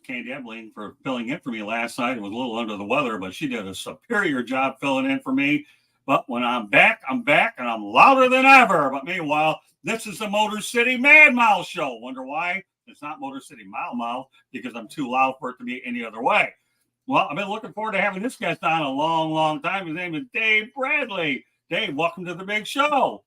Candy Ebling for filling in for me last night. It was a little under the weather, but she did a superior job filling in for me. But when I'm back, and I'm louder than ever. But meanwhile, this is the Motor City Mad Mouth Show. Wonder why? It's not Motor City Mouth, because I'm too loud for it to be any other way. Well, I've been looking forward to having this guest on a long, long time. His name is Dave Bradley. Dave, welcome to the big show.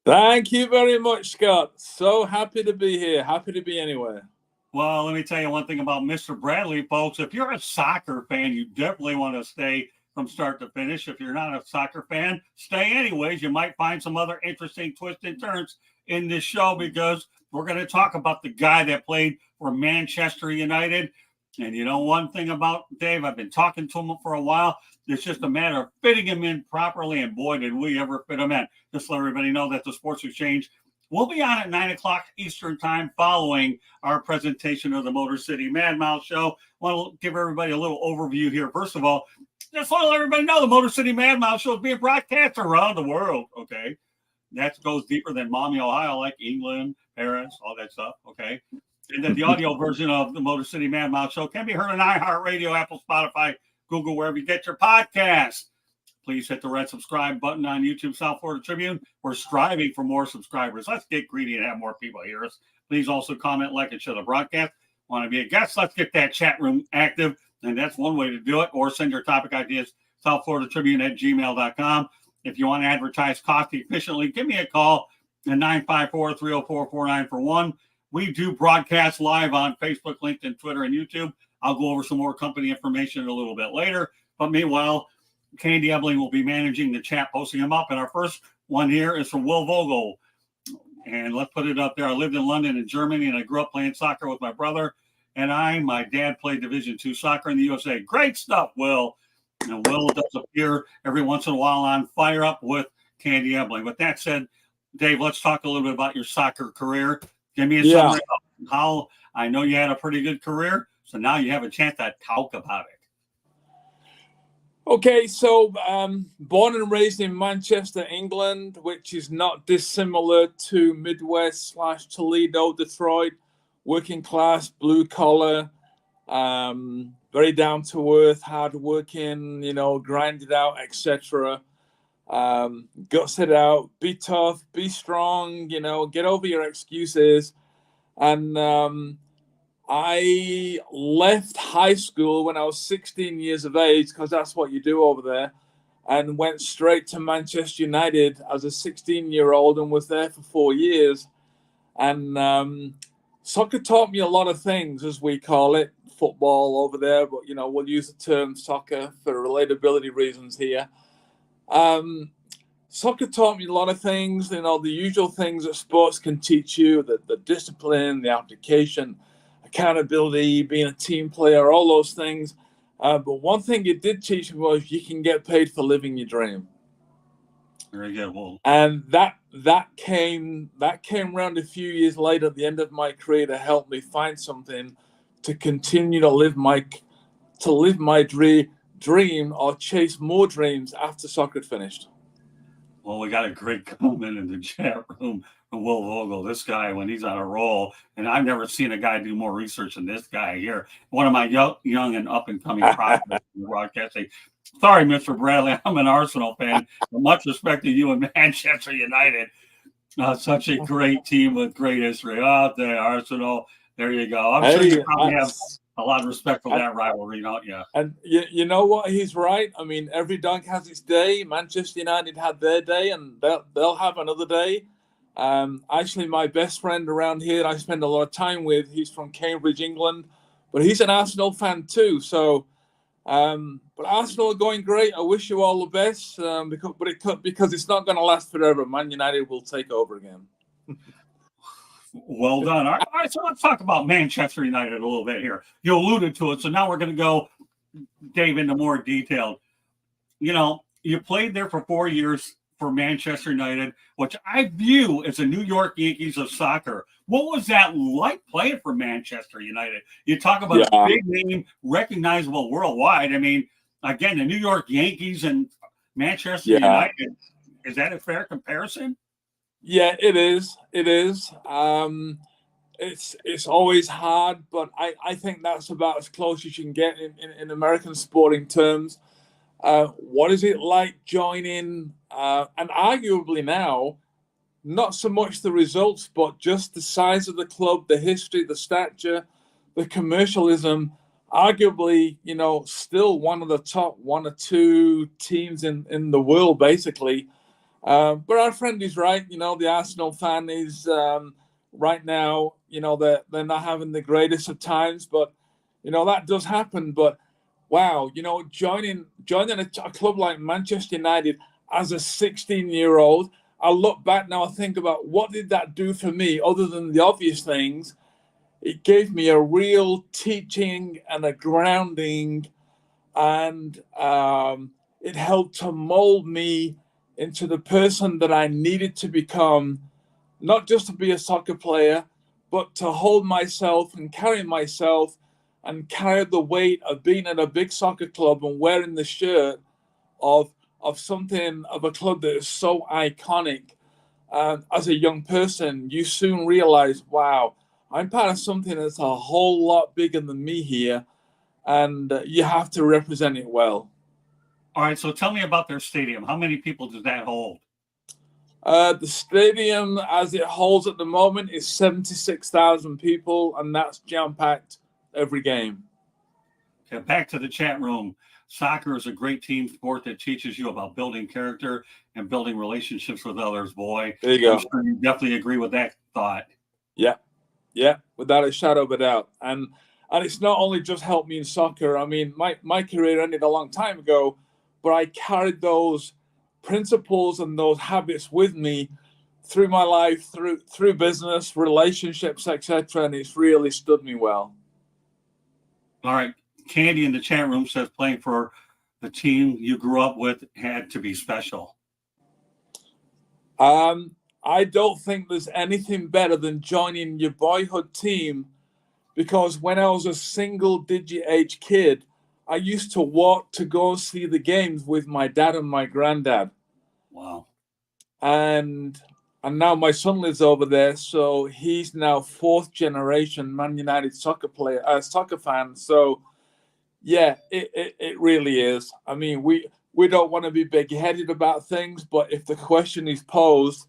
Thank you very much, Scott. So happy to be here. Happy to be anywhere. Well, let me tell you one thing about Mr. Bradley, folks. If you're a soccer fan, you definitely want to stay from start to finish. If you're not a soccer fan, stay anyways. You might find some other interesting twists and turns in this show, because we're going to talk about the guy that played for Manchester United. And you know one thing about Dave, I've been talking to him for a while. It's just a matter of fitting him in properly, and boy, did we ever fit him in. Just let everybody know that the Sports Exchange will be on at 9 o'clock Eastern time following our presentation of the Motor City Mad Mouth Show. I want to give everybody a little overview here. First of all, just want to let everybody know the Motor City Mad Mouth Show is being broadcast around the world, okay? That goes deeper than Mommy, Ohio, like England, Paris, all that stuff, okay? And then the audio version of the Motor City Mad Mouth Show can be heard on iHeartRadio, Apple, Spotify, Google, wherever you get your podcasts. Please hit the red subscribe button on YouTube, South Florida Tribune. We're striving for more subscribers. Let's get greedy and have more people hear us. Please also comment, like, and share the broadcast. Want to be a guest? Let's get that chat room active. And that's one way to do it. Or send your topic ideas, southfloridatribune@gmail.com. If you want to advertise cost efficiently, give me a call at 954-304-4941. We do broadcast live on Facebook, LinkedIn, Twitter, and YouTube. I'll go over some more company information a little bit later. But meanwhile, Candy Ebling will be managing the chat, posting them up. And our first one here is from Will Vogel. And let's put it up there. I lived in London and Germany, and I grew up playing soccer with my brother. And my dad played Division II soccer in the USA. Great stuff, Will. And Will does appear every once in a while on Fire Up with Candy Ebling. With that said, Dave, let's talk a little bit about your soccer career. Give me a summary of how I know you had a pretty good career. So now you have a chance to talk about it. Okay, so born and raised in Manchester, England, which is not dissimilar to Midwest/Toledo, Detroit. Working class, blue collar, very down to earth, hard working, grind it out, etc. Guts it out, be tough, be strong, get over your excuses. And I left high school when I was 16 years of age, because that's what you do over there, and went straight to Manchester United as a 16-year-old and was there for 4 years. And soccer taught me a lot of things, as we call it, football over there, but, we'll use the term soccer for relatability reasons here. Soccer taught me a lot of things, the usual things that sports can teach you, the discipline, the application, accountability, being a team player, all those things. But one thing it did teach me was you can get paid for living your dream. Very good. Well, and that came around a few years later at the end of my career to help me find something to continue to live my dream or chase more dreams after soccer had finished. Well, we got a great comment in the chat room from Will Vogel. This guy, when he's on a roll, and I've never seen a guy do more research than this guy here. One of my young and up-and-coming prospects in broadcasting. Sorry, Mr. Bradley, I'm an Arsenal fan. But much respect to you and Manchester United. Such a great team with great history. Oh, the Arsenal. There you go. I'm sure you probably have a lot of respect for that rivalry, don't you? And you know what? He's right. I mean, every dog has its day. Manchester United had their day, and they'll have another day. Actually, my best friend around here I spend a lot of time with, he's from Cambridge, England, but he's an Arsenal fan too. So, but Arsenal are going great. I wish you all the best, because it's not going to last forever. Man United will take over again. Well done. All right, so let's talk about Manchester United a little bit here. You alluded to it, so now we're going to go, Dave, into more detail. You played there for 4 years for Manchester United, which I view as the New York Yankees of soccer. What was that like playing for Manchester United? You talk about a big name, recognizable worldwide. I mean, again, the New York Yankees and Manchester United, is that a fair comparison? Yeah, it is. It is. it's always hard, but I think that's about as close as you can get in American sporting terms. What is it like joining, and arguably now, not so much the results, but just the size of the club, the history, the stature, the commercialism. Arguably, still one of the top one or two teams in the world, basically. But our friend is right. The Arsenal fan is right now. They're not having the greatest of times, but that does happen. But wow, joining a club like Manchester United as a 16-year-old. I look back now, I think about what did that do for me other than the obvious things. It gave me a real teaching and a grounding, and it helped to mold me into the person that I needed to become, not just to be a soccer player, but to hold myself and carry myself and carry the weight of being at a big soccer club and wearing the shirt of something, of a club that is so iconic. As a young person, you soon realize, wow, I'm part of something that's a whole lot bigger than me here, and you have to represent it well. All right, so tell me about their stadium. How many people does that hold? The stadium, as it holds at the moment, is 76,000 people, and that's jam-packed every game. Okay, back to the chat room. Soccer is a great team sport that teaches you about building character and building relationships with others, boy. There you go. I'm sure you definitely agree with that thought. Yeah, without a shadow of a doubt. And it's not only just helped me in soccer. I mean, my career ended a long time ago, but I carried those principles and those habits with me through my life, through business, relationships, etc., and it's really stood me well. All right. Candy in the chat room says playing for the team you grew up with had to be special. I don't think there's anything better than joining your boyhood team, because when I was a single-digit age kid, I used to walk to go and see the games with my dad and my granddad. Wow. And now my son lives over there, so he's now fourth generation Man United soccer fan. So yeah, it really is. I mean, we don't want to be big-headed about things, but if the question is posed,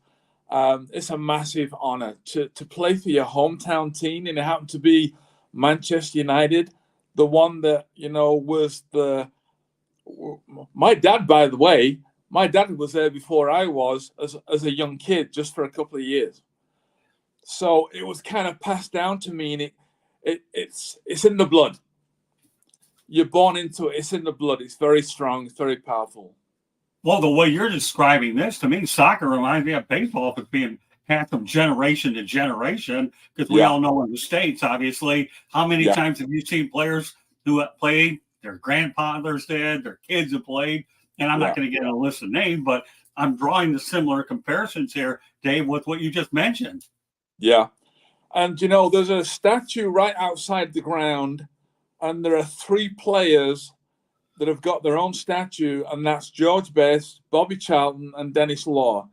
it's a massive honor to play for your hometown team, and it happened to be Manchester United, the one that was my dad. By the way, my dad was there before I was as a young kid, just for a couple of years. So it was kind of passed down to me, and it's in the blood. You're born into it. It's in the blood. It's very strong. It's very powerful. Well, the way you're describing this, to me, soccer reminds me of baseball as being passed from generation to generation, because we all know in the States, obviously, how many times have you seen players who have played, their grandfathers did, their kids have played, and I'm not going to get a list of names, but I'm drawing the similar comparisons here, Dave, with what you just mentioned. Yeah. And, there's a statue right outside the ground, and there are 3 players that have got their own statue, and that's George Best, Bobby Charlton, and Dennis Law.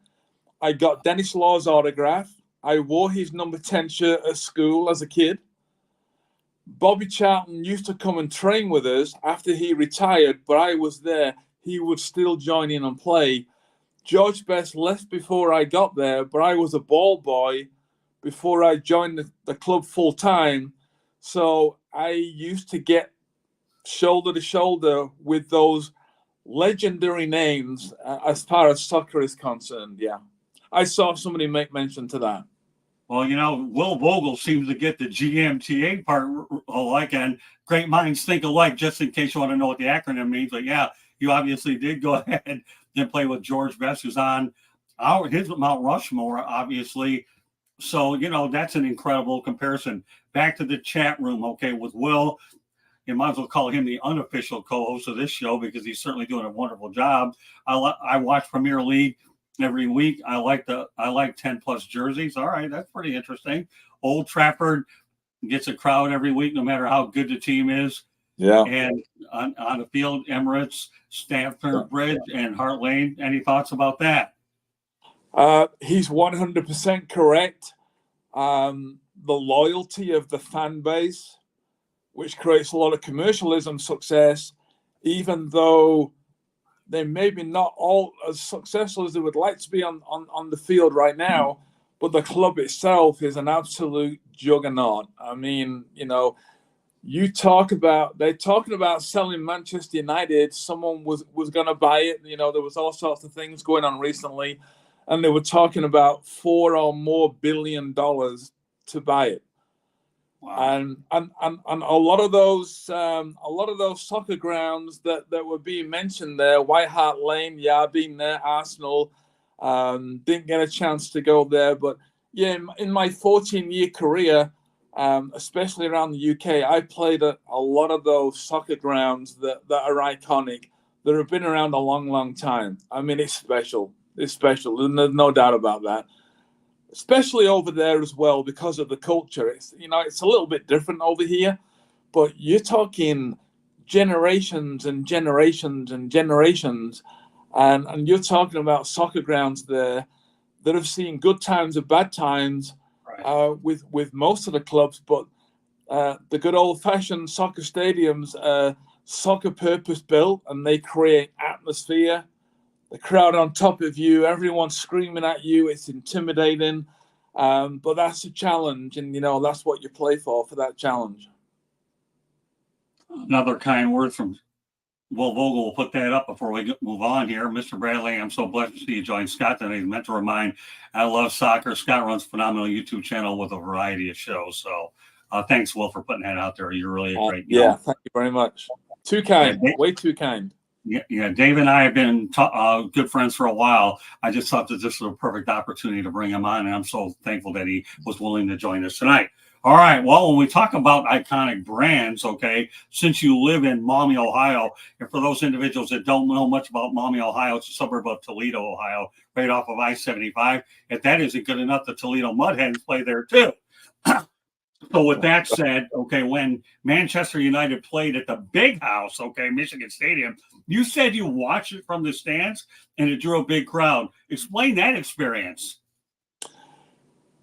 I got Dennis Law's autograph. I wore his number 10 shirt at school as a kid. Bobby Charlton used to come and train with us after he retired, but I was there. He would still join in and play. George Best left before I got there, but I was a ball boy before I joined the club full time. So I used to get shoulder to shoulder with those legendary names as far as soccer is concerned. Yeah, I saw somebody make mention to that. Well, Will Vogel seems to get the GMTA part alike, and great minds think alike, just in case you want to know what the acronym means. But yeah, you obviously did go ahead and play with George Best, who's on his Mount Rushmore, obviously. So, that's an incredible comparison. Back to the chat room, okay, with Will. You might as well call him the unofficial co-host of this show, because he's certainly doing a wonderful job. I watch Premier League every week. I like 10+ jerseys. All right, that's pretty interesting. Old Trafford gets a crowd every week, no matter how good the team is. Yeah. And on the field, Emirates, Stamford Bridge, and Hart Lane. Any thoughts about that? He's 100% correct. the loyalty of the fan base, which creates a lot of commercialism success, even though they maybe not all as successful as they would like to be on the field right now, but the club itself is an absolute juggernaut. I mean, you know, they're talking about selling Manchester United. Someone was going to buy it. You know, there was all sorts of things going on recently, and they were talking about $4 or more billion to buy it. Wow. And a lot of those soccer grounds that were being mentioned there, White Hart Lane, yeah, I've been there. Arsenal, didn't get a chance to go there, but yeah, in my 14-year career, especially around the UK, I played a lot of those soccer grounds that are iconic, that have been around a long, long time. I mean, it's special. It's special. There's no doubt about that. Especially over there as well, because of the culture. It's a little bit different over here, but you're talking generations and generations and generations, and you're talking about soccer grounds there that have seen good times and bad times, right, with most of the clubs, but the good old-fashioned soccer stadiums are soccer purpose-built, and they create atmosphere. The crowd on top of you, everyone's screaming at you. It's intimidating, but that's a challenge, and that's what you play for that challenge. Another kind word from Will Vogel will put that up before we move on here. Mr. Bradley, I'm so blessed to see you join Scott today. He's a mentor of mine. I love soccer. Scott runs a phenomenal YouTube channel with a variety of shows. So thanks, Will, for putting that out there. You're really a great guy. Yeah, thank you very much. Too kind, way too kind. Yeah, Dave and I have been good friends for a while. I just thought that this was a perfect opportunity to bring him on, and I'm so thankful that he was willing to join us tonight. All right, well, when we talk about iconic brands, okay, since you live in Maumee, Ohio, and for those individuals that don't know much about Maumee, Ohio, it's a suburb of Toledo, Ohio, right off of I-75. If that isn't good enough, the Toledo Mudhens play there too. So with that said, okay, when Manchester United played at the Big House, okay, Michigan Stadium, you said you watched it from the stands and it drew a big crowd. Explain that experience.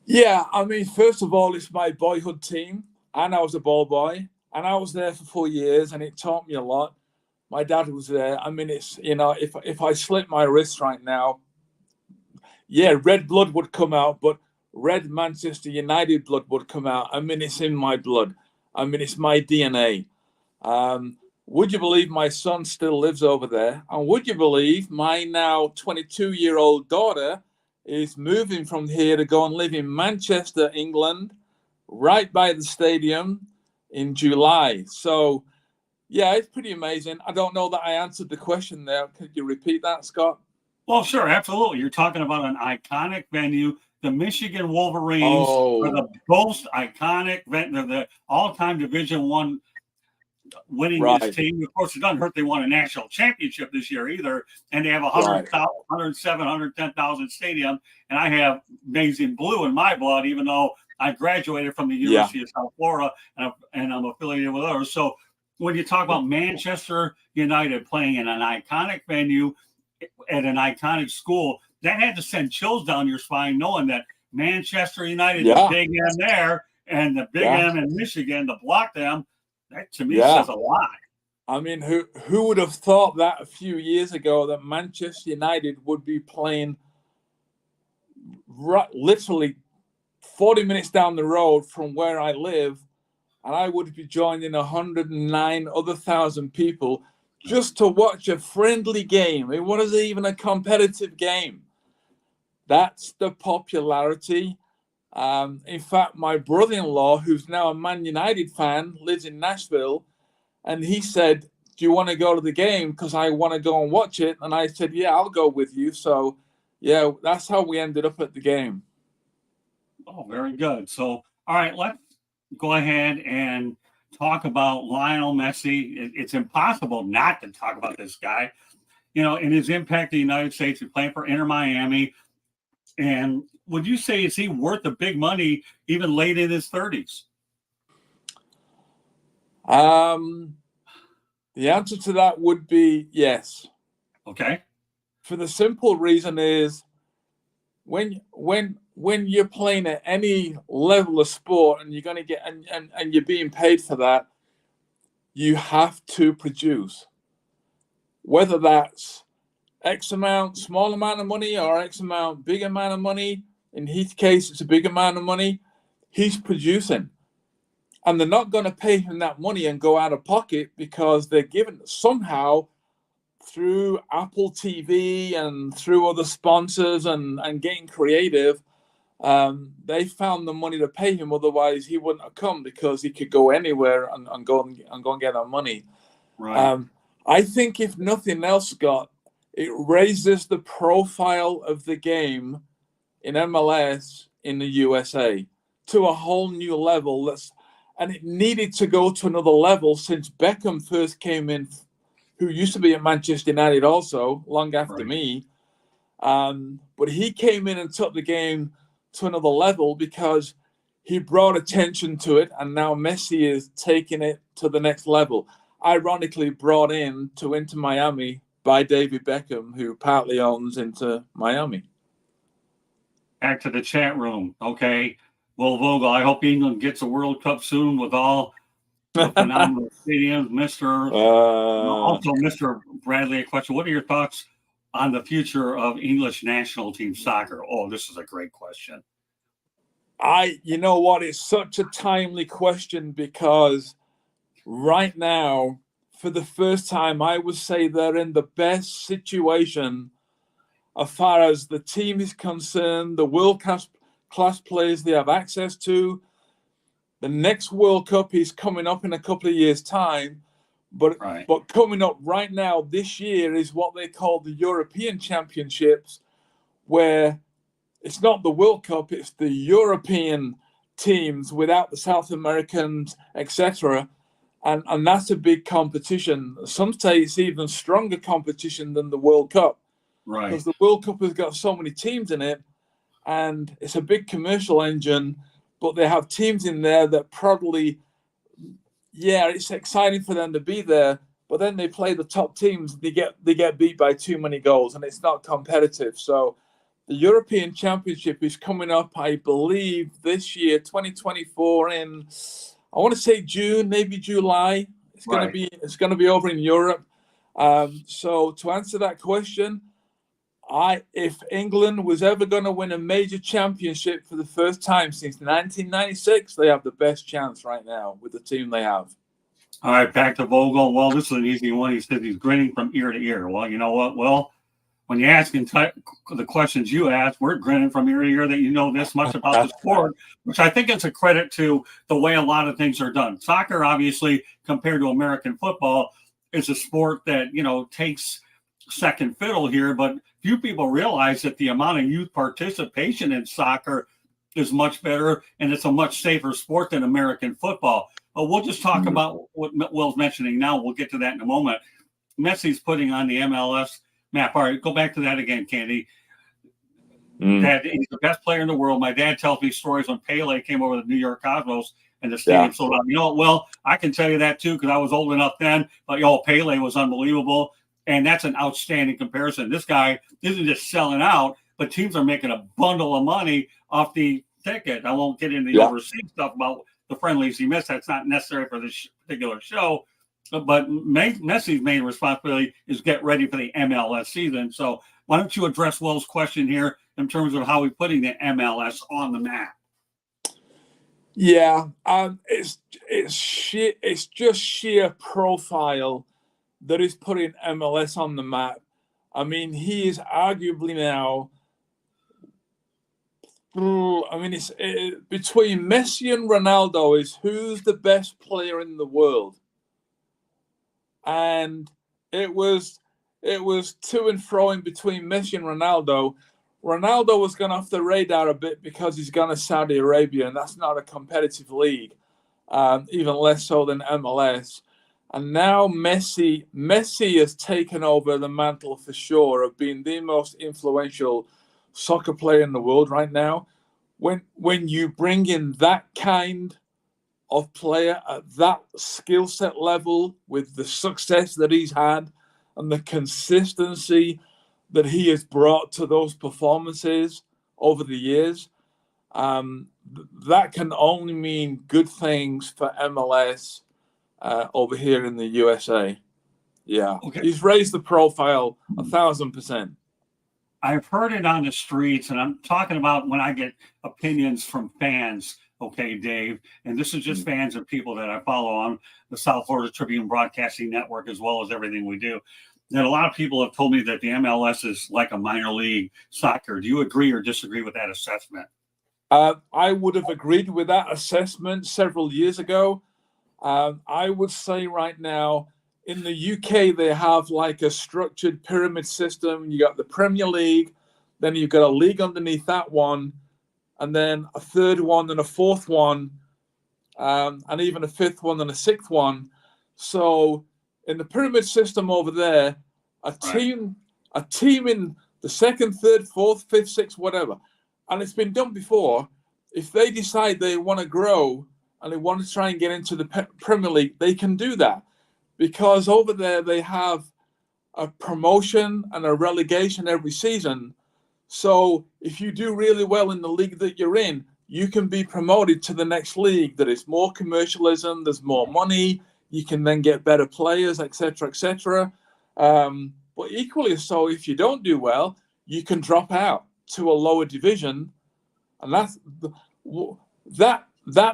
Yeah, I mean, first of all, it's my boyhood team, and I was a ball boy, and I was there for 4 years, and it taught me a lot. My dad was there. I mean, it's, if I slit my wrist right now, yeah, red blood would come out, but red Manchester United blood would come out. I mean, it's in my blood. I mean, it's my DNA. Would you believe my son still lives over there? And would you believe my now 22-year-old daughter is moving from here to go and live in Manchester, England, right by the stadium in July. So, yeah, it's pretty amazing. I don't know that I answered the question there. Could you repeat that, Scott? Well, sure, absolutely. You're talking about an iconic venue. The Michigan Wolverines are the most iconic, the all-time Division I winning this team. Of course, it doesn't hurt they won a national championship this year either, and they have 107, 110,000 stadium, and I have amazing blue in my blood, even though I graduated from the University of South Florida, and I'm affiliated with others. So when you talk about Manchester United playing in an iconic venue at an iconic school, that had to send chills down your spine, knowing that Manchester United, the big M there, and the big M in Michigan to block them. That to me says a lot. I mean, who would have thought that a few years ago that Manchester United would be playing literally 40 minutes down the road from where I live, and I would be joining 109 other thousand people just to watch a friendly game. It wasn't even a competitive game. That's the popularity. In fact, my brother-in-law, who's now a Man United fan, lives in Nashville, and he said, do you want to go to the game? Because I want to go and watch it. And I said, yeah, I'll go with you. So, yeah, that's how we ended up at the game. Oh, very good. So, all right, let's go ahead and talk about Lionel Messi. It's impossible not to talk about this guy, and his impact in the United States. He's playing for Inter Miami. And would you say, is he worth the big money even late in his 30s? The answer to that would be yes. Okay. For the simple reason is when when you're playing at any level of sport and you're going to get and you're being paid for that, you have to produce, whether that's X amount, small amount of money, or X amount, big amount of money. In his case, it's a big amount of money. He's producing. And they're not going to pay him that money and go out of pocket, because they're given somehow through Apple TV and through other sponsors and getting creative. They found the money to pay him. Otherwise, he wouldn't have come, because he could go anywhere and go and get that money. Right. I think if nothing else, Scott, it raises the profile of the game in MLS in the USA to a whole new level. And it needed to go to another level since Beckham first came in, who used to be at Manchester United also, long after me. But he came in and took the game to another level because he brought attention to it, and now Messi is taking it to the next level. Ironically brought into Inter Miami by David Beckham, who partly owns Inter Miami. Back to the chat room. Okay. Well, Vogel, I hope England gets a World Cup soon with all the phenomenal stadiums. Also, Mr. Bradley, a question. What are your thoughts on the future of English national team soccer? Oh, this is a great question. You know what? It's such a timely question, because right now, for the first time, I would say they're in the best situation as far as the team is concerned, the world-class players they have access to. The next World Cup is coming up in a couple of years' time. But coming up right now this year is what they call the European Championships, where it's not the World Cup, it's the European teams without the South Americans, etc. And that's a big competition. Some say it's even stronger competition than the World Cup. Right. Because the World Cup has got so many teams in it, and it's a big commercial engine, but they have teams in there that probably, it's exciting for them to be there, but then they play the top teams, they get beat by too many goals, and it's not competitive. So the European Championship is coming up, I believe, this year, 2024, in, I want to say June, maybe July. It's going to be over in Europe. So to answer that question, if England was ever going to win a major championship for the first time since 1996, they have the best chance right now with the team they have. All right, back to Vogel. Well, this is an easy one. He said he's grinning from ear to ear. Well, you know what? Well, when you're asking the questions you ask, we're grinning from ear to ear that you know this much about the sport, which I think is a credit to the way a lot of things are done. Soccer, obviously, compared to American football, is a sport that, takes second fiddle here, but few people realize that the amount of youth participation in soccer is much better, and it's a much safer sport than American football. But we'll just talk about what Will's mentioning now. We'll get to that in a moment. Messi's putting on the MLS map. All right, go back to that again, Candy. That he's the best player in the world. My dad tells me stories when Pele came over to the New York Cosmos and the stadium sold out. You know what, Will? I can tell you that too, because I was old enough then. But Pele was unbelievable. And that's an outstanding comparison. This guy isn't just selling out, but teams are making a bundle of money off the ticket. I won't get into the overseas stuff about the friendlies he missed. That's not necessary for this particular show. But Messi's main responsibility is get ready for the MLS season. So why don't you address Will's question here in terms of how we're putting the MLS on the map? Yeah, it's just sheer profile that is putting MLS on the map. I mean, he is arguably now, it's between Messi and Ronaldo is who's the best player in the world. And it was to and fro in between Messi and Ronaldo. Ronaldo was gone off the radar a bit because he's gone to Saudi Arabia, and that's not a competitive league, even less so than MLS. And now Messi has taken over the mantle for sure of being the most influential soccer player in the world right now. When you bring in that kind of player at that skill set level with the success that he's had and the consistency that he has brought to those performances over the years, that can only mean good things for MLS over here in the USA. Yeah, Okay. he's raised the profile 1,000%. I've heard it on the streets, and I'm talking about when I get opinions from fans. Okay, Dave, and this is just fans and people that I follow on the South Florida Tribune Broadcasting Network, as well as everything we do. That a lot of people have told me that the MLS is like a minor league soccer. Do you agree or disagree with that assessment? I would have agreed with that assessment several years ago. I would say right now, in the UK, they have like a structured pyramid system. You got the Premier League, then you've got a league underneath that one, and then a third one and a fourth one, and even a fifth one and a sixth one. So in the pyramid system over there, a team in the second, third, fourth, fifth, sixth, whatever, and it's been done before. If they decide they want to grow and they want to try and get into the Premier League, they can do that, because over there they have a promotion and a relegation every season. So if you do really well in the league that you're in, you can be promoted to the next league that is more commercialism, there's more money, you can then get better players, etc., etc. But equally so, if you don't do well, you can drop out to a lower division, and that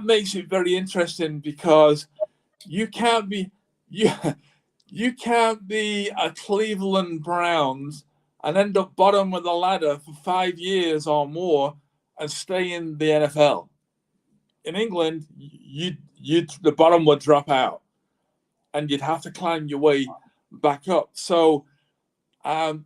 makes it very interesting, because you can't be a Cleveland Browns and end up bottom of the ladder for 5 years or more and stay in the NFL. In England, the bottom would drop out, and you'd have to climb your way back up. So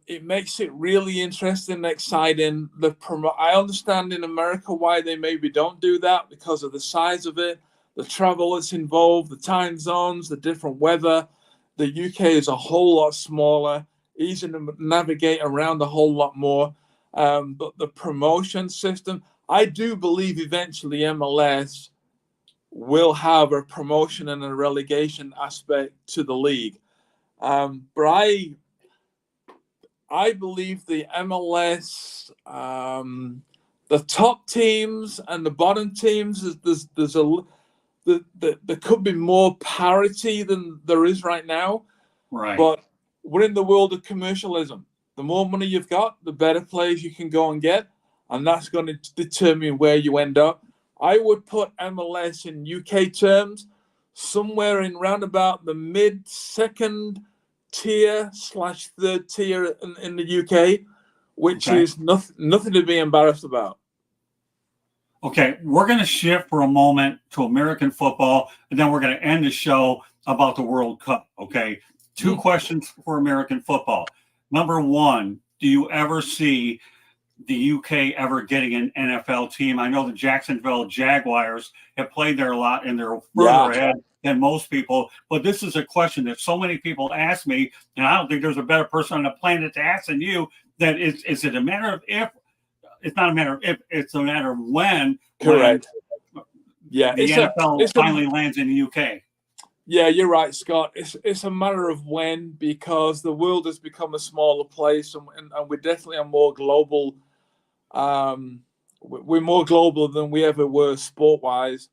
it makes it really interesting and exciting. I understand in America why they maybe don't do that, because of the size of it, the travel that's involved, the time zones, the different weather. The UK is a whole lot smaller, easy to navigate around a whole lot more. But the promotion system, I do believe eventually MLS will have a promotion and a relegation aspect to the league. But I believe the MLS, the top teams and the bottom teams, there could be more parity than there is right now. Right. But we're in the world of commercialism. The more money you've got, the better players you can go and get, and that's going to determine where you end up. I would put MLS in UK terms somewhere in round about the mid-second tier / third tier in the UK, which is nothing to be embarrassed about. Okay, we're going to shift for a moment to American football, and then we're going to end the show about the World Cup. Okay, 2 questions for American football. Number one, do you ever see the UK ever getting an NFL team? I know the Jacksonville Jaguars have played there a lot, and they're further ahead than most people. But this is a question that so many people ask me, and I don't think there's a better person on the planet to ask than you. That is it a matter of if? It's not a matter of if, it's a matter of when. Correct. The NFL finally lands in the UK. Yeah, you're right, Scott. It's a matter of when, because the world has become a smaller place, and we definitely are more global. We're more global than we ever were sport-wise.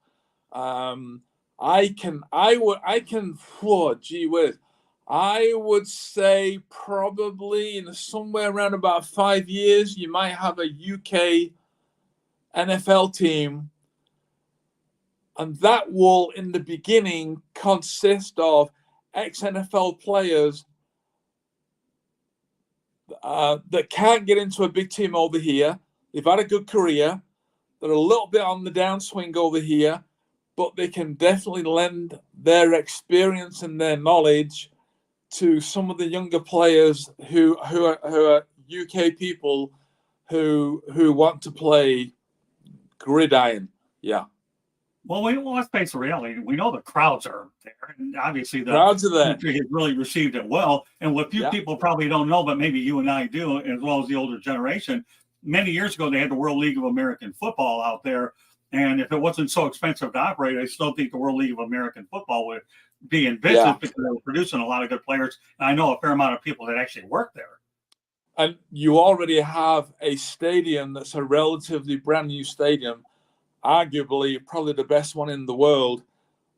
I would say probably in somewhere around about 5 years, you might have a UK NFL team, and that will, in the beginning, consist of ex-NFL players that can't get into a big team over here. They've had a good career. They're a little bit on the downswing over here, but they can definitely lend their experience and their knowledge to some of the younger players who are UK people who want to play gridiron. Yeah. Well, let's face the reality. We know the crowds are there, and obviously the crowds are there. Country has really received it well. And what few people probably don't know, but maybe you and I do, as well as the older generation, many years ago they had the World League of American Football out there. And if it wasn't so expensive to operate, I still think the World League of American Football would be in business because they were producing a lot of good players. And I know a fair amount of people that actually work there. And you already have a stadium that's a relatively brand new stadium, arguably probably the best one in the world,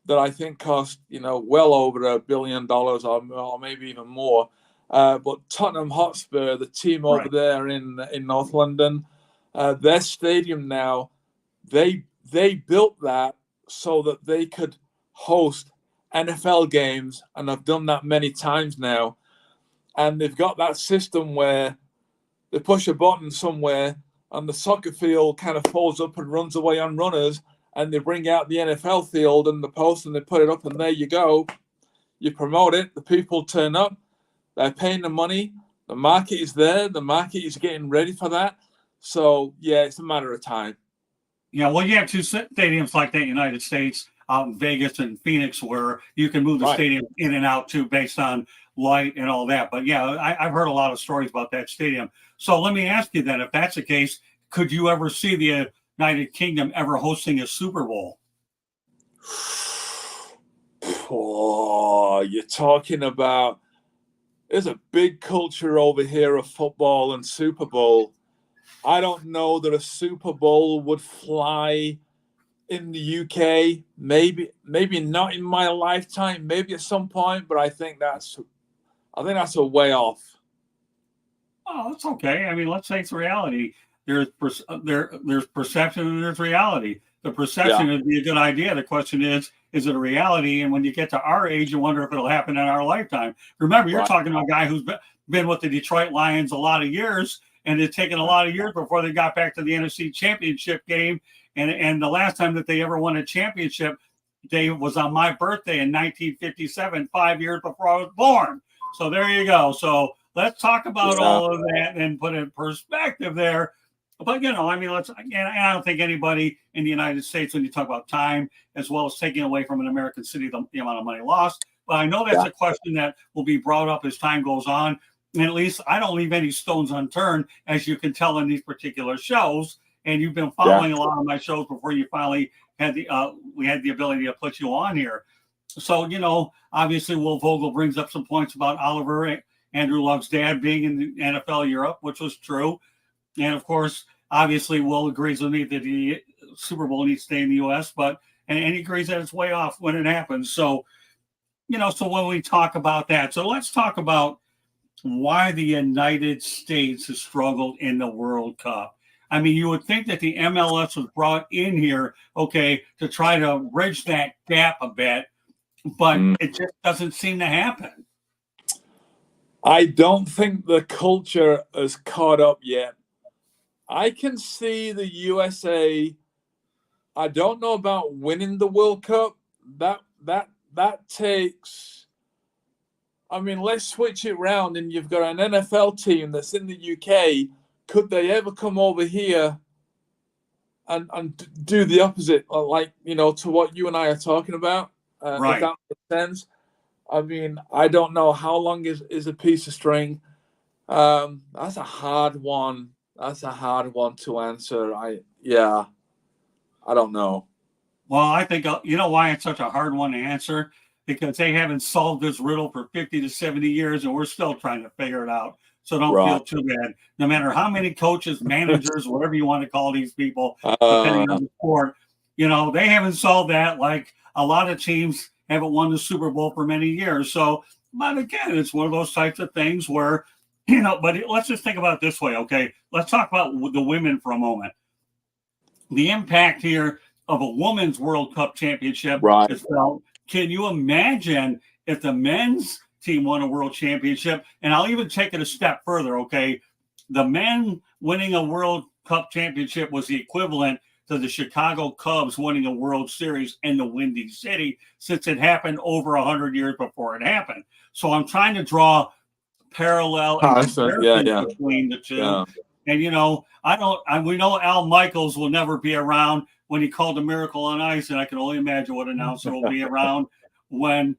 that I think cost, well over $1 billion or maybe even more. But Tottenham Hotspur, the team over Right. there in North London, their stadium now, they built that so that they could host NFL games, and I've done that many times now. And they've got that system where they push a button somewhere and the soccer field kind of folds up and runs away on runners, and they bring out the NFL field and the post and they put it up, and there you go. You promote it, the people turn up, they're paying the money, the market is there, the market is getting ready for that. So, yeah, it's a matter of time. Yeah, well, you have two stadiums like that in the United States, out in Vegas and Phoenix, where you can move the stadium in and out too based on light and all that. But yeah, I've heard a lot of stories about that stadium. So let me ask you then, if that's the case, could you ever see the United Kingdom ever hosting a Super Bowl? Oh, you're talking about, there's a big culture over here of football and Super Bowl. I don't know that a Super Bowl would fly in the UK. Maybe not in my lifetime. Maybe at some point, but I think that's a way off. Oh, that's okay. I mean, let's say it's reality. There's perception and there's reality. The perception would be a good idea. The question is it a reality? And when you get to our age, you wonder if it'll happen in our lifetime. Remember, you're talking about a guy who's been with the Detroit Lions a lot of years, and it's taken a lot of years before they got back to the NFC Championship game. And the last time that they ever won a championship, Dave, was on my birthday in 1957, 5 years before I was born. So there you go. So let's talk about all of that and put it in perspective there. But, I mean, I don't think anybody in the United States, when you talk about time, as well as taking away from an American city the amount of money lost. But I know that's a question that will be brought up as time goes on. And at least I don't leave any stones unturned, as you can tell in these particular shows. And you've been following a lot of my shows before you finally had we had the ability to put you on here. So, obviously Will Vogel brings up some points about Oliver, Andrew Luck's dad, being in the NFL Europe, which was true. And of course, obviously Will agrees with me that the Super Bowl needs to stay in the U.S., and he agrees that it's way off when it happens. So, so when we talk about that, so let's talk about why the United States has struggled in the World Cup. I mean, you would think that the MLS was brought in here, to try to bridge that gap a bit, but it just doesn't seem to happen. I don't think the culture has caught up yet. I can see the USA. I don't know about winning the World Cup. That takes. I mean, let's switch it around, and you've got an NFL team that's in the UK. Could they ever come over here and do the opposite, like, to what you and I are talking about? Right. If that makes sense. I mean, I don't know how long is a piece of string. That's a hard one. That's a hard one to answer. I don't know. Well, I think, why it's such a hard one to answer? Because they haven't solved this riddle for 50 to 70 years, and we're still trying to figure it out. So don't feel too bad. No matter how many coaches, managers, whatever you want to call these people, depending on the sport, they haven't solved that. Like a lot of teams haven't won the Super Bowl for many years. So, but again, it's one of those types of things where, but let's just think about it this way, okay? Let's talk about the women for a moment. The impact here of a women's World Cup championship is felt. Can you imagine if the men's team won a world championship? And I'll even take it a step further, okay? The men winning a World Cup championship was the equivalent to the Chicago Cubs winning a World Series in the Windy City, since it happened over 100 years before it happened. So I'm trying to draw parallel between the two. Yeah. And, we know Al Michaels will never be around when he called a Miracle on Ice, and I can only imagine what announcer will be around when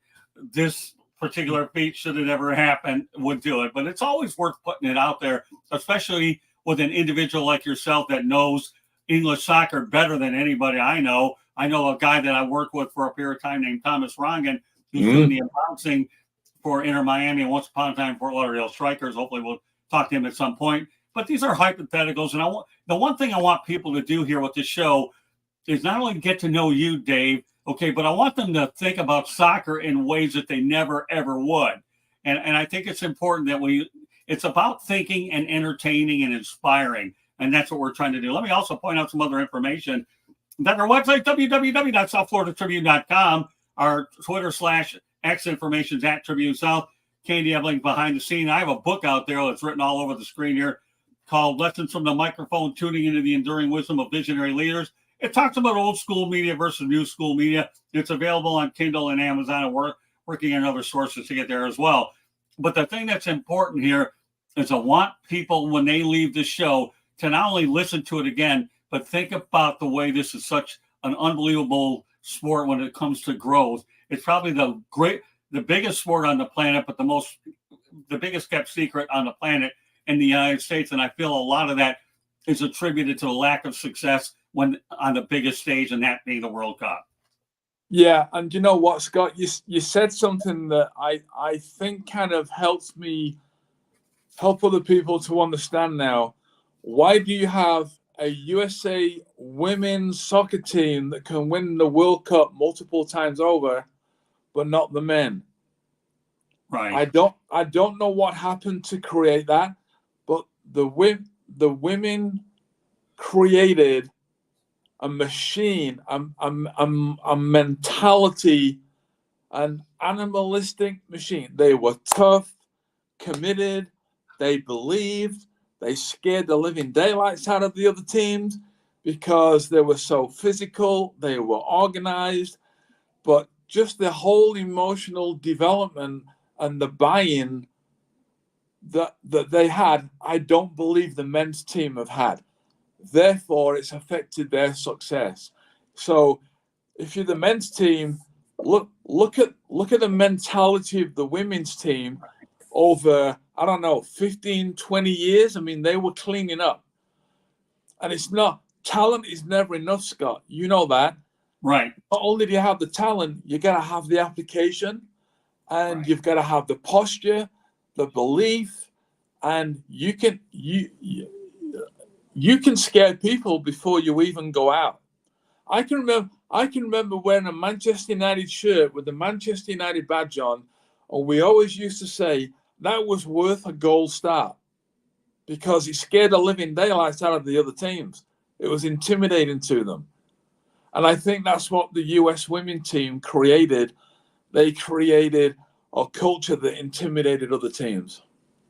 this particular feat, should it ever happen, would do it. But it's always worth putting it out there, especially with an individual like yourself that knows English soccer better than anybody I know. I know a guy that I worked with for a period of time named Thomas Rongen, who's doing the announcing for Inter Miami and once upon a time Fort Lauderdale Strikers. Hopefully we'll talk to him at some point. But these are hypotheticals. And the one thing I want people to do here with this show is not only get to know you, Dave, okay, but I want them to think about soccer in ways that they never, ever would. And I think it's important that it's about thinking and entertaining and inspiring. And that's what we're trying to do. Let me also point out some other information. That our website, www.southfloridatribune.com, our Twitter/X information is at Tribune South. Candy Ebling behind the scene. I have a book out there that's written all over the screen here called Lessons from the Microphone, Tuning into the Enduring Wisdom of Visionary Leaders. It talks about old school media versus new school media. It's available on Kindle and Amazon, and we're working on other sources to get there as well. But the thing that's important here is I want people, when they leave the show, to not only listen to it again, but think about the way this is such an unbelievable sport when it comes to growth. It's probably the biggest sport on the planet, but the biggest kept secret on the planet in the United States. And I feel a lot of that is attributed to the lack of success when on the biggest stage, and that being the World Cup. Yeah, and you know what, Scott? You said something that I think kind of helps me help other people to understand now. Why do you have a USA women's soccer team that can win the World Cup multiple times over, but not the men? Right. I don't know what happened to create that, but the women created a machine, a mentality, an animalistic machine. They were tough, committed, they believed, they scared the living daylights out of the other teams because they were so physical, they were organized, but just the whole emotional development and the buy-in that they had, I don't believe the men's team have had. Therefore, it's affected their success. So if you're the men's team, look at the mentality of the women's team over, I don't know, 15, 20 years. I mean, they were cleaning up. And it's not, talent is never enough, Scott. You know that. Right. Not only do you have the talent, you got to have the application, and you've got to have the posture, the belief, and you can scare people before you even go out. I can remember wearing a Manchester United shirt with the Manchester United badge on, and we always used to say that was worth a gold star because it scared the living daylights out of the other teams. It was intimidating to them. And I think that's what the US women team created. They created a culture that intimidated other teams.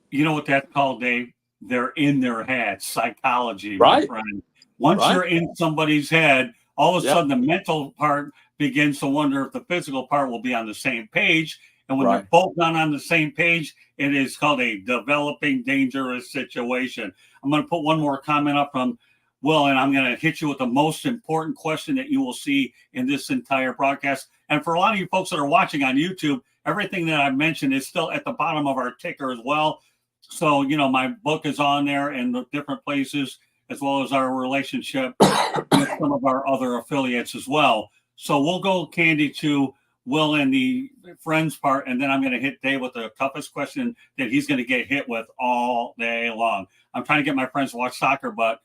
You know what that's called, Dave? They're in their head, psychology, right? My friend. Once you're in somebody's head, all of a sudden the mental part begins to wonder if the physical part will be on the same page. And when they're both not on the same page, it is called a developing dangerous situation. I'm going to put one more comment up from Will, and I'm going to hit you with the most important question that you will see in this entire broadcast. And for a lot of you folks that are watching on YouTube, everything that I've mentioned is still at the bottom of our ticker as well. So, you know, my book is on there in the different places, as well as our relationship with some of our other affiliates as well. So we'll go, Candy, to Will and the friends part, and then I'm going to hit Dave with the toughest question that he's going to get hit with all day long. I'm trying to get my friends to watch soccer, but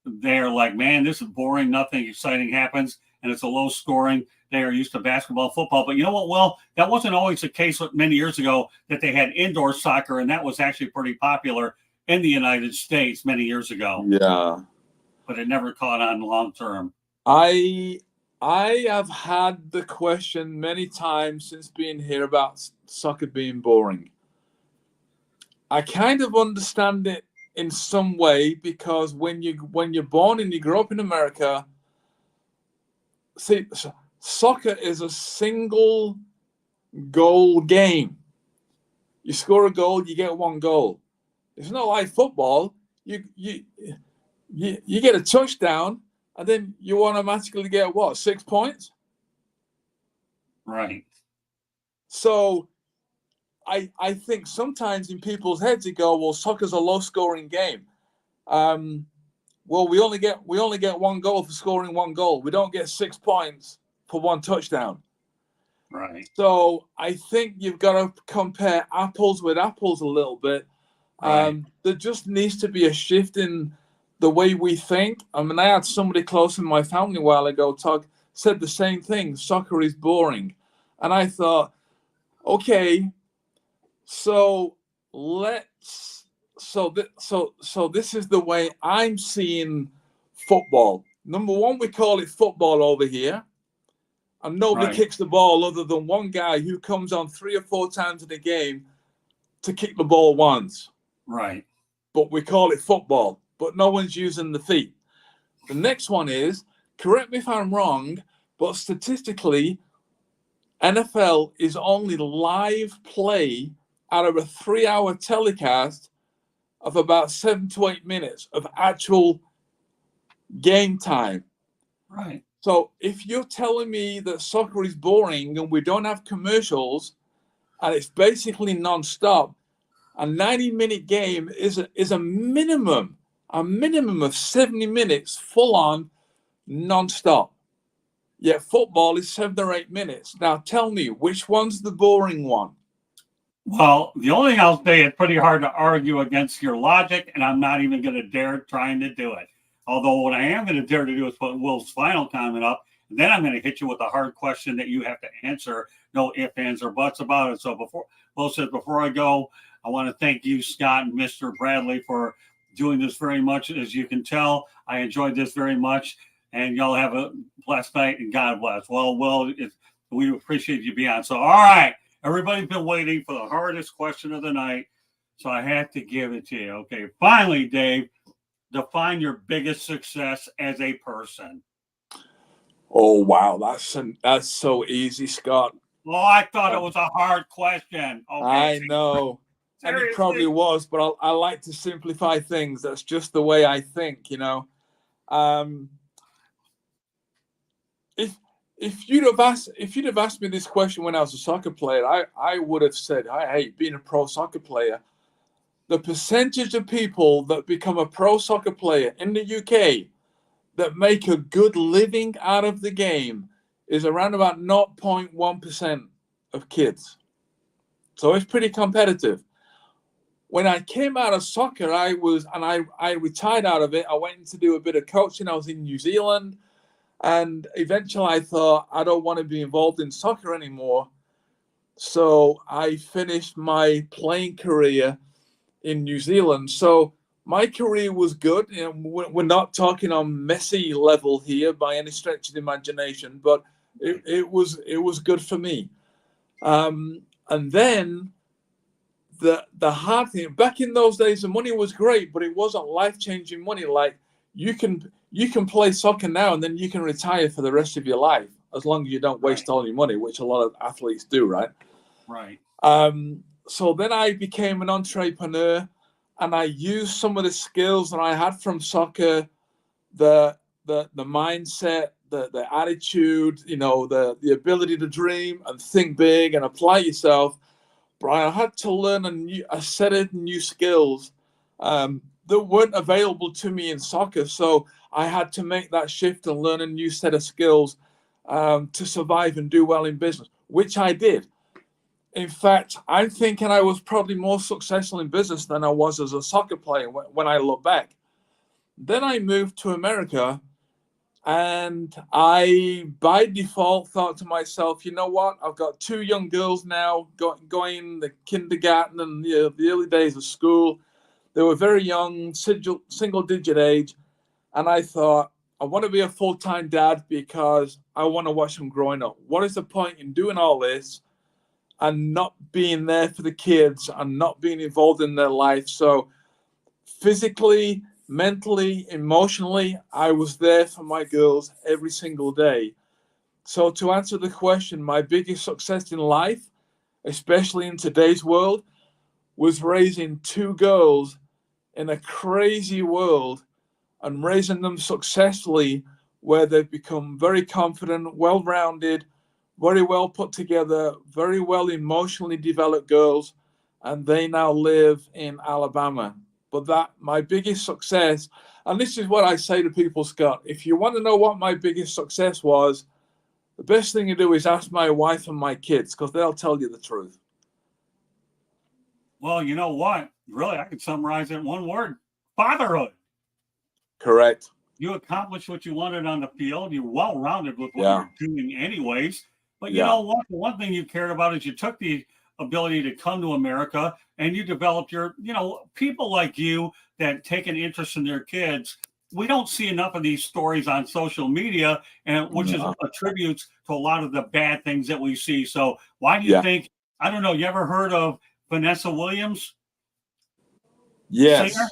they're like, man, this is boring. Nothing exciting happens, and it's a low scoring. They are used to basketball and football. But you know what, Will? That wasn't always the case many years ago that they had indoor soccer, and that was actually pretty popular in the United States many years ago. Yeah. But it never caught on long term. I have had the question many times since being here about soccer being boring. I kind of understand it in some way because when you're born and you grow up in America, see, soccer is a single goal game. You score a goal, you get one goal. It's not like football. You get a touchdown, and then you automatically get what, 6 points? Right. So I think sometimes in people's heads they go, well, soccer's a low-scoring game. Well, we only get one goal for scoring one goal. We don't get 6 points for one touchdown. Right. So I think you've got to compare apples with apples a little bit Right. There just needs to be a shift in the way we think. I mean, I had somebody close in my family a while ago said the same thing. Soccer is boring. And I thought, okay, so let's so this is the way I'm seeing football. Number one, we call it football over here, and nobody Right. kicks the ball other than one guy who comes on 3 or 4 times in a game to kick the ball once. Right. But we call it football, but no one's using the feet. The next one is, correct me if I'm wrong, but statistically, NFL is only live play out of a 3-hour telecast of about 7 to 8 minutes of actual game time. Right. So if you're telling me that soccer is boring and we don't have commercials and it's basically non-stop, a 90-minute game is a minimum of 70 minutes full on non-stop. Yet football is 7 or 8 minutes. Now tell me, which one's the boring one? Well, the only thing I'll say, it's pretty hard to argue against your logic, and I'm not even going to dare trying to do it. Although what I am going to dare to do is put Will's final comment up, and then I'm going to hit you with a hard question that you have to answer. No ifs, ands, or buts about it. So before I go, I want to thank you, Scott and Mr. Bradley, for doing this very much. As you can tell, I enjoyed this very much, and y'all have a blessed night, and God bless. Well, Will, we appreciate you being on. So, all right. Everybody's been waiting for the hardest question of the night, so I have to give it to you. Okay, finally, Dave, define your biggest success as a person. Oh wow, that's so easy, Scott. Well, I thought it was a hard question. Okay, I know, and it seriously? probably was, but I like to simplify things. That's just the way I think, you know. If you'd have asked me this question when I was a soccer player, I would have said, hey, being a pro soccer player, the percentage of people that become a pro soccer player in the UK that make a good living out of the game is around about 0.1% of kids. So it's pretty competitive. When I came out of soccer, I retired out of it. I went to do a bit of coaching. I was in New Zealand. And eventually I thought, I don't want to be involved in soccer anymore. So I finished my playing career in New Zealand. So my career was good. You know, we're not talking on Messi level here by any stretch of the imagination, but it was good for me. And then the hard thing, back in those days, the money was great, but it wasn't life-changing money. Like you can play soccer now and then you can retire for the rest of your life as long as you don't waste all your money, which a lot of athletes do, right? Right. So then I became an entrepreneur and I used some of the skills that I had from soccer, the mindset, the attitude, you know, the ability to dream and think big and apply yourself. But I had to learn a set of new skills that weren't available to me in soccer. So I had to make that shift and learn a new set of skills to survive and do well in business, which I did. In fact, I'm thinking I was probably more successful in business than I was as a soccer player when I look back. Then I moved to America and I, by default, thought to myself, you know what? I've got 2 young girls now going the kindergarten and the early days of school. They were very young, single-digit age. And I thought, I want to be a full-time dad because I want to watch them growing up. What is the point in doing all this and not being there for the kids and not being involved in their life? So physically, mentally, emotionally, I was there for my girls every single day. So to answer the question, my biggest success in life, especially in today's world, was raising 2 girls in a crazy world and raising them successfully where they've become very confident, well-rounded, very well put together, very well emotionally developed girls, and they now live in Alabama. But my biggest success, and this is what I say to people, Scott, if you want to know what my biggest success was, the best thing to do is ask my wife and my kids because they'll tell you the truth. Well, you know what? Really, I could summarize it in one word: fatherhood. Correct. You accomplished what you wanted on the field. You're well-rounded with what Yeah. you're doing anyways. But you Yeah. know what? The one thing you cared about is you took the ability to come to America and you developed your, people like you that take an interest in their kids. We don't see enough of these stories on social media, and which is No. attributes to a lot of the bad things that we see. So why do you Yeah. think, I don't know, you ever heard of Vanessa Williams, Yes. singer?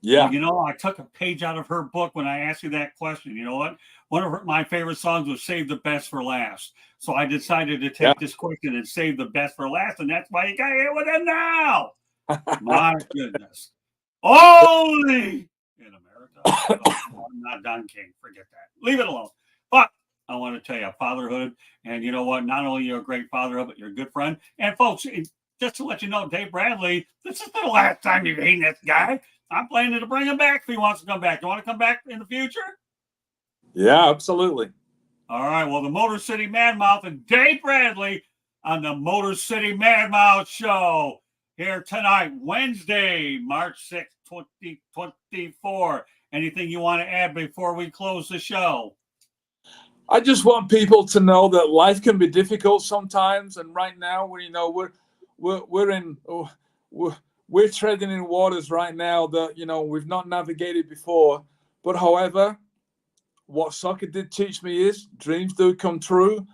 Yeah. Well, I took a page out of her book when I asked you that question. You know what? One of my favorite songs was Save the Best for Last. So I decided to take this question and save the best for last. And that's why you got here with it now. My goodness. Only in America. I'm not Don King. Forget that. Leave it alone. But I want to tell you, fatherhood. And you know what? Not only you're a great father, but you're a good friend. And folks, just to let you know, Dave Bradley, this is the last time you've seen this guy. I'm planning to bring him back if he wants to come back. You want to come back in the future? Yeah, absolutely. All right. Well, the Motor City Madmouth and Dave Bradley on the Motor City Madmouth Show here tonight, Wednesday, March 6th, 2024. Anything you want to add before we close the show? I just want people to know that life can be difficult sometimes, and right now, we're treading in waters right now that we've not navigated before. But however, what soccer did teach me is dreams do come true,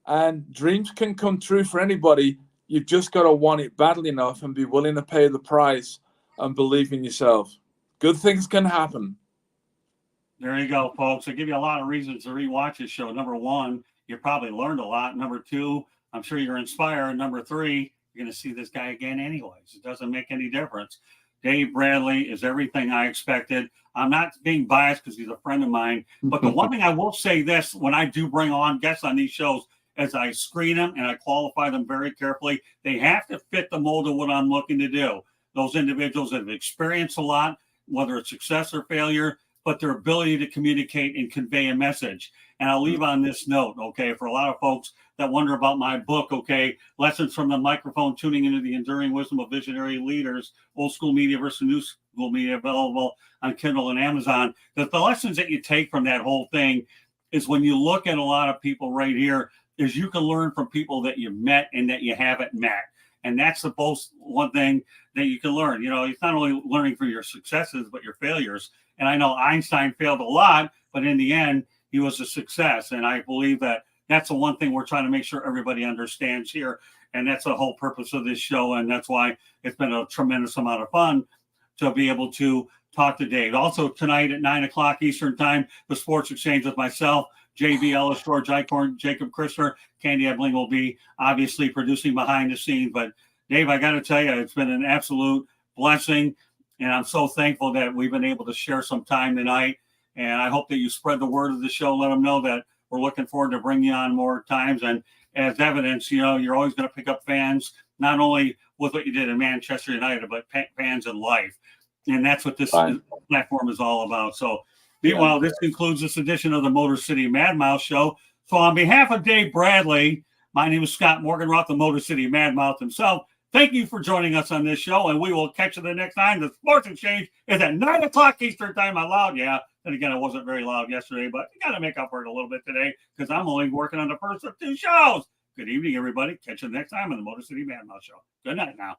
and dreams can come true for anybody. You've just got to want it badly enough and be willing to pay the price and believe in yourself. Good things can happen. There you go, folks. I give you a lot of reasons to rewatch this show. Number one, you probably learned a lot. Number two, I'm sure you're inspired. Number three, you're going to see this guy again anyways. It doesn't make any difference. Dave Bradley is everything I expected. I'm not being biased because he's a friend of mine. But the one thing I will say this, when I do bring on guests on these shows, as I screen them and I qualify them very carefully, they have to fit the mold of what I'm looking to do. Those individuals that have experienced a lot, whether it's success or failure, but their ability to communicate and convey a message. And I'll leave on this note, okay, for a lot of folks that wonder about my book, okay, Lessons from the Microphone, Tuning into the Enduring Wisdom of Visionary Leaders, Old School Media versus New School Media, available on Kindle and Amazon. That the lessons that you take from that whole thing is when you look at a lot of people right here, is you can learn from people that you've met and that you haven't met. And that's the most one thing that you can learn. It's not only learning from your successes, but your failures. And I know Einstein failed a lot, but in the end, he was a success. And I believe that that's the one thing we're trying to make sure everybody understands here. And that's the whole purpose of this show. And that's why it's been a tremendous amount of fun to be able to talk to Dave. Also tonight at 9:00 Eastern time, the Sports Exchange with myself, JB Ellis, George Eichhorn, Jacob Christner, Candy Ebling will be obviously producing behind the scenes. But Dave, I got to tell you, it's been an absolute blessing. And I'm so thankful that we've been able to share some time tonight. And I hope that you spread the word of the show. Let them know that we're looking forward to bringing you on more times. And as evidence, you're always going to pick up fans, not only with what you did in Manchester United, but fans in life. And that's what this platform is all about. So meanwhile, this concludes this edition of the Motor City Madmouth Show. So on behalf of Dave Bradley, my name is Scott Morganroth, the Motor City Madmouth himself. Thank you for joining us on this show, and we will catch you the next time. The Sports Exchange is at 9:00 Eastern time. I loud, yeah. And again, I wasn't very loud yesterday, but you got to make up for it a little bit today because I'm only working on the first of two shows. Good evening, everybody. Catch you next time on the Motor City Madmouth Show. Good night now.